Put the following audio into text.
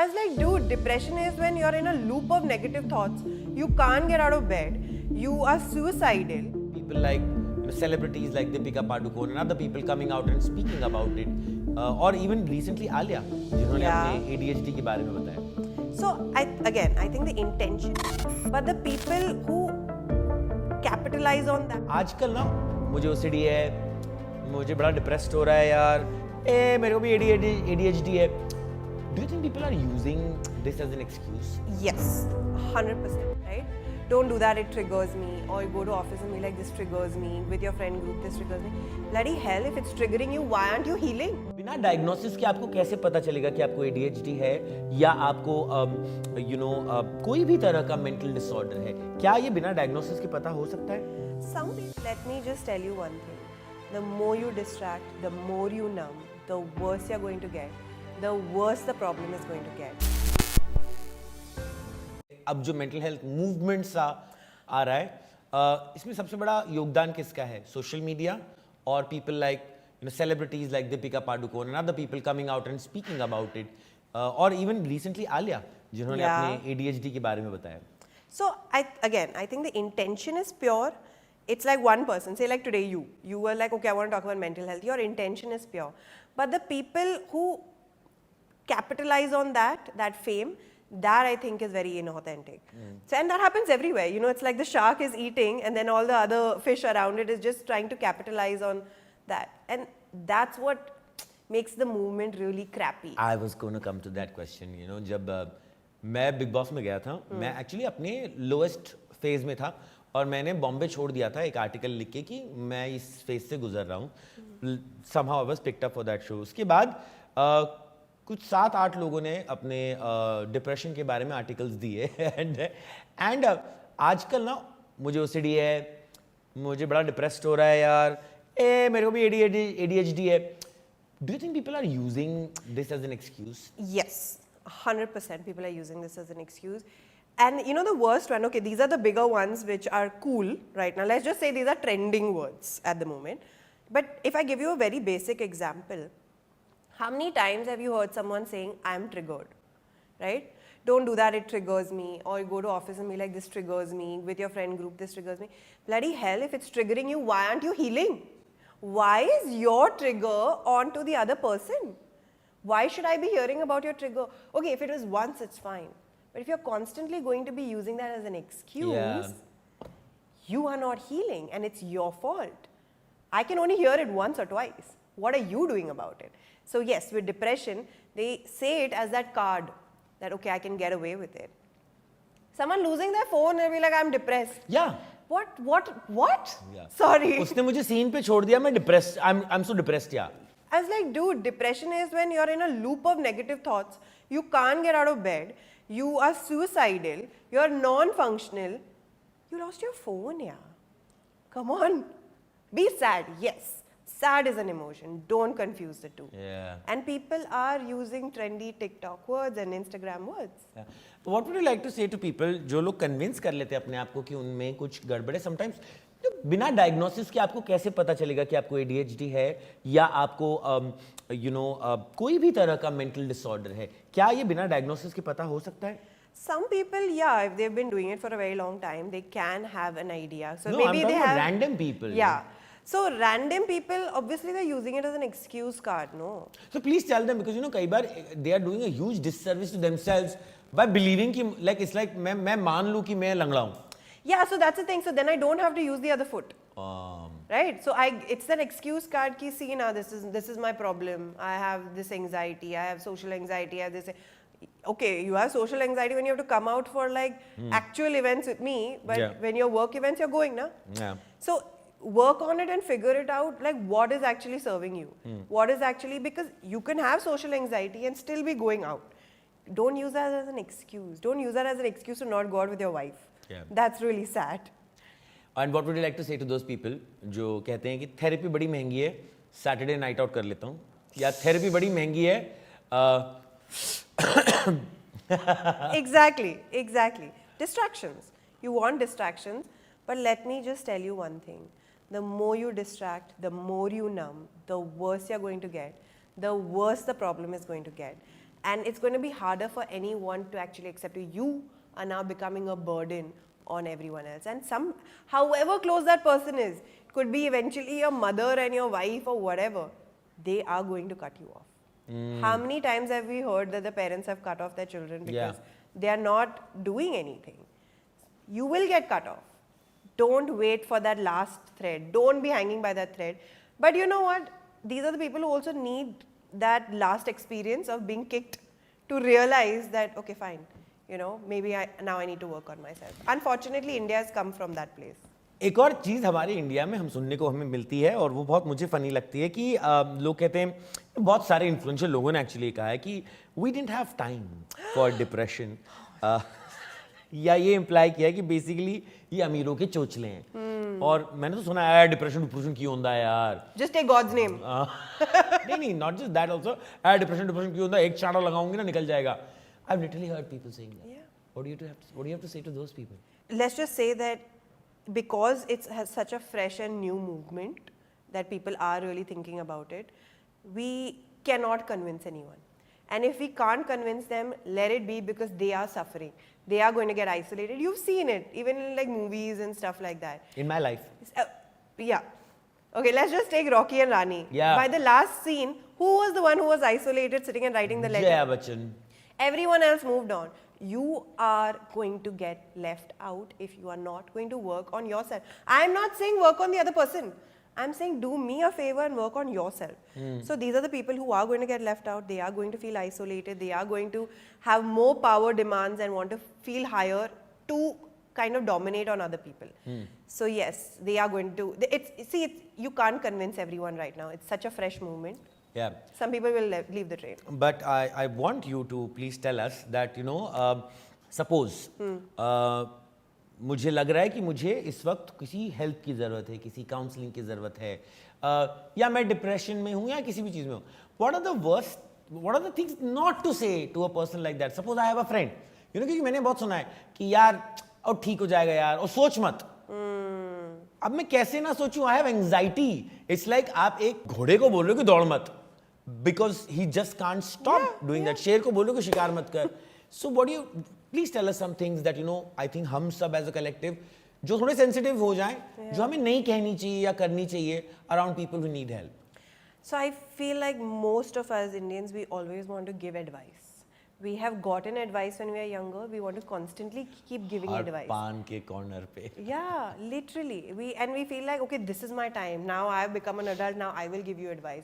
I was like, dude, depression is when you're in a loop of negative thoughts. You can't get out of bed. You are suicidal. People like celebrities like Deepika Padukone and other people coming out and speaking about it. Or even recently Alia, जिन्होंने अपने ADHD के बारे में बताया. So I think the intention, but the people who capitalize on that. आजकल ना मुझे OCD है, मुझे बड़ा डिप्रेस्ड हो रहा है यार. मेरे को भी ADHD है. Do you think people are using this as an excuse? Yes, 100%, right? Don't do that, it triggers me. Or you go to office and be like, this triggers me. With your friend group, this triggers me. Bloody hell, if it's triggering you, why aren't you healing? बिना diagnosis के आपको कैसे पता चलेगा कि आपको ADHD है या आपको कोई भी तरह का मेंटल डिसऑर्डर है? क्या ये बिना डायग्नोसिस के पता हो सकता है? Some people, let me just tell you one thing. The more you distract, the more you numb, the worse you're going to get. The worse the problem is going to get. अब जो mental health movement सा आ रहा है, इसमें सबसे बड़ा योगदान किसका है? सोशल मीडिया और people like celebrities like Deepika Padukone and other people coming out and speaking about it, और इवन रिसेंटली आलिया जिन्होंने अपने ADHD के बारे में बताया. So I think the intention is pure. It's like one person, say like today you were like, okay, I want to talk about mental health. Your intention is pure. But the people who capitalize on that fame, that I think is very inauthentic. So, and that happens everywhere. You know, it's like the shark is eating and then all the other fish around it is just trying to capitalize on that. And that's what makes the movement really crappy. I was going to come to that question, you know, जब मैं big boss में गया था, मैं actually अपने lowest phase में था और मैंने बॉम्बे छोड़ दिया था एक आर्टिकल लिख के कि मैं इस फेज से गुजर रहा हूँ. somehow I was picked up for that show. उसके बाद कुछ 7-8 लोगों ने अपने डिप्रेशन के बारे में आर्टिकल्स दिए एंड आजकल ना मुझे OCD है, मुझे बड़ा डिप्रेस्ड हो रहा है यार, मेरे को भी ADHD है. Do you think people are using this as an excuse? Yes, 100% people are using this as an excuse. And you know the worst one, okay, these are the bigger ones which are cool right now. Let's just say these are trending words at the moment. But if I give you a very basic example, how many times have you heard someone saying, I'm triggered, right? Don't do that, it triggers me. Or you go to office and be like, this triggers me. With your friend group, this triggers me. Bloody hell, if it's triggering you, why aren't you healing? Why is your trigger onto the other person? Why should I be hearing about your trigger? Okay, if it was once, it's fine. But if you're constantly going to be using that as an excuse, you are not healing and it's your fault. I can only hear it once or twice. What are you doing about it? So yes, with depression, they say it as that card that, okay, I can get away with it. Someone losing their phone and be like, I'm depressed. Yeah. What? Yeah. Sorry. उसने मुझे scene पे छोड़ दिया, मैं depressed. I'm so depressed, yeah. I was like, dude, depression is when you're in a loop of negative thoughts. You can't get out of bed. You are suicidal. You're non-functional. You lost your phone, yeah. Come on. Be sad, yes. Sad is an emotion. Don't confuse the two. Yeah. And people are using trendy TikTok words and Instagram words. Yeah. What would you like to say to people जो लोग convince कर लेते हैं अपने आप को कि उनमें कुछ गड़बड़ है? Sometimes बिना डायग्नोसिस के आपको कैसे पता चलेगा कि आपको ADHD है या आपको कोई भी तरह का मेंटल डिसऑर्डर है? क्या ये बिना डायग्नोसिस के पता हो सकता है? Some people, yeah, if they've been doing it for a very long time, they can have an idea. So No, maybe I'm they talking about have random people. Yeah. So random people, obviously they're using it as an excuse card, no? So please tell them, because कई बार they are doing a huge disservice to themselves by believing कि like it's like मैं मान लूँ कि मैं लंगड़ा हूँ. Yeah, so that's the thing. So then I don't have to use the other foot. Right? So it's an excuse card ki see now this is my problem. I have this anxiety, I have social anxiety, I have this. Okay, you have social anxiety when you have to come out for like actual events with me, but when your work events you're going, na? Yeah. So work on it and figure it out, like what is actually serving you. What is actually, because you can have social anxiety and still be going out. Don't use that as an excuse. Don't use that as an excuse to not go out with your wife. Yeah. That's really sad. And what would you like to say to those people जो कहते हैं कि therapy बड़ी महंगी है, Saturday night out कर लेता हूँ, या थेरेपी बड़ी महंगी है Exactly. Distractions. You want distractions, but let me just tell you one thing. The more you distract, the more you numb, the worse you're going to get, the worse the problem is going to get. And it's going to be harder for anyone to actually accept you. You are now becoming a burden on everyone else. And however close that person is, it could be eventually your mother and your wife or whatever, they are going to cut you off. How many times have we heard that the parents have cut off their children because they are not doing anything? You will get cut off. Don't wait for that last thread. Don't be hanging by that thread. But you know what? These are the people who also need that last experience of being kicked to realize that, okay, fine, you know, maybe now I need to work on myself. Unfortunately, India has come from that place. एक और चीज़ हमारे India में हम सुनने को हमें मिलती है और वो बहुत मुझे फनी लगती है कि लोग कहते हैं, बहुत सारे इन्फ्लुएंशियल लोगों ने एक्चुअली कहा है कि we didn't have time for depression, या ये इम्प्लाई किया है कि बेसिकली ये अमीरों के चोचले हैं। और मैंने तो सुना है डिप्रेशन क्यों होता है यार, जस्ट टेक गॉड्स नेम। नहीं, not just that also, depression क्यों होता है, एक चाड़ा लगाऊंगी ना निकल जाएगा। I have literally heard people saying that. What do you have to say to those people? Let's just say that because it has such a fresh and new movement that people are really thinking about it, we cannot convince anyone. And if we can't convince them, let it be, because they are suffering. They are going to get isolated. You've seen it, even in like movies and stuff like that. In my life. Yeah. Okay, let's just take Rocky and Rani. Yeah. By the last scene, who was the one who was isolated, sitting and writing the letter? Jaya Bachchan. Everyone else moved on. You are going to get left out if you are not going to work on yourself. I'm not saying work on the other person. I'm saying do me a favor and work on yourself. So these are the people who are going to get left out. They are going to feel isolated. They are going to have more power demands and want to feel higher to kind of dominate on other people. So yes, they are going to. You can't convince everyone right now. It's such a fresh movement. Yeah. Some people will leave the train. But I want you to please tell us that, you know, suppose मुझे लग रहा है कि मुझे इस वक्त किसी help की ज़रूरत है, किसी काउंसलिंग की ज़रूरत है, या मैं डिप्रेशन में हूँ या किसी भी चीज़ में हूँ. What are the things not to say to a person like that? Suppose I have a friend, you know, क्योंकि मैंने बहुत सुना है कि यार और ठीक हो जाएगा यार, और सोच मत. अब मैं कैसे ना सोचूं? I have anxiety. It's like आप एक घोड़े को बोल रहे हो कि दौड़ मत, because he just can't stop doing that. शेर को बोलो कि शिकार मत कर. So what do you, please tell us some things that, you know, I think हम सब as a collective जो थोड़े sensitive हो जाएं, जो हमें नहीं कहनी चाहिए या करनी चाहिए around people who need help. So I feel like most of us Indians, we always want to give advice. We have gotten advice when we are younger. We want to constantly keep giving advice. पान के corner पे. Yeah, literally. We feel like, okay, this is my time. Now I have become an adult. Now I will give you advice.